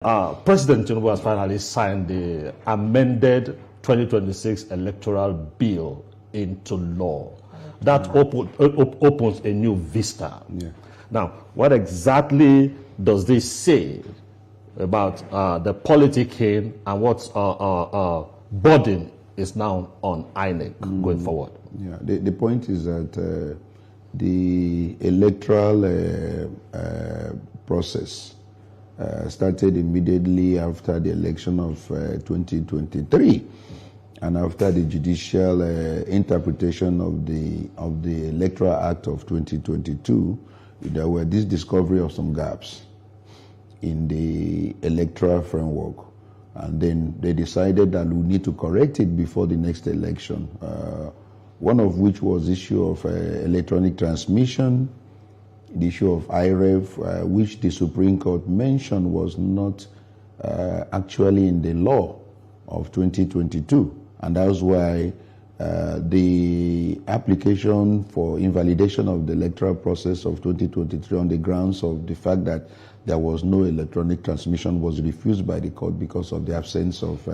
President Tinubu has finally signed the amended 2026 electoral bill into law. That opens a new vista. Yeah. Now, what exactly does this say about the politicking and what burden is now on INEC going forward? Yeah, the point is that the electoral process started immediately after the election of 2023, and after the judicial interpretation of the Electoral Act of 2022, there were this discovery of some gaps in the electoral framework, and then they decided that we need to correct it before the next election. One of which was the issue of electronic transmission, the issue of IREV, which the Supreme Court mentioned was not actually in the law of 2022. And that's why the application for invalidation of the electoral process of 2023 on the grounds of the fact that there was no electronic transmission was refused by the court because of the absence of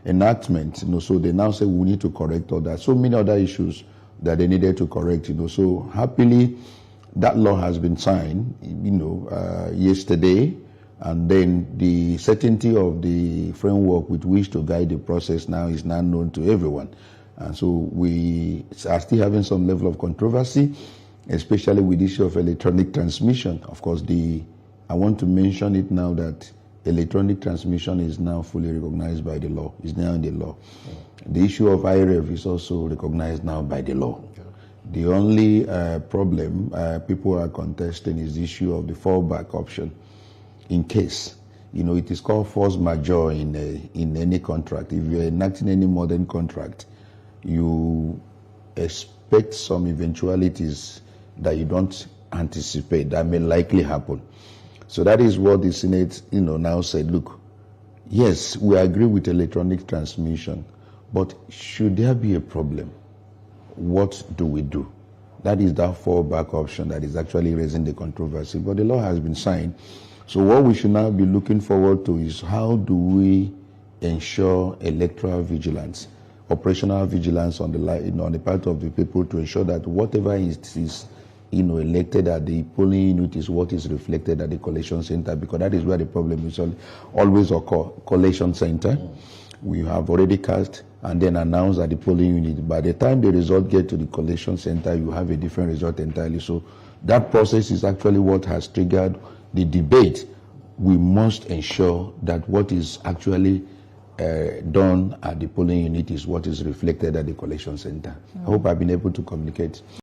enactment. So they now say we need to correct all that. So many other issues that they needed to correct. So happily, that law has been signed, yesterday, and then the certainty of the framework with which to guide the process now is now known to everyone. And so we are still having some level of controversy, especially with the issue of electronic transmission. Of course, I want to mention it now that electronic transmission is now fully recognized by the law, is now in the law. The issue of IREV is also recognized now by the law. The only problem people are contesting is the issue of the fallback option. In case, it is called force majeure in any contract. If you're enacting any modern contract, you expect some eventualities that you don't anticipate that may likely happen. So that is what the Senate, now said, look, yes, we agree with electronic transmission, but should there be a problem, what do we do? That is that fallback option that is actually raising the controversy. But the law has been signed. So what we should now be looking forward to is how do we ensure electoral vigilance, operational vigilance on the part of the people to ensure that whatever is elected at the polling unit is what is reflected at the collation center, because that is where the problem is always occur. Collation center, we have already cast and then announced at the polling unit. By the time the result get to the collation center, you have a different result entirely. So that process is actually what has triggered the debate. We must ensure that what is actually done at the polling unit is what is reflected at the collation center. I hope I've been able to communicate.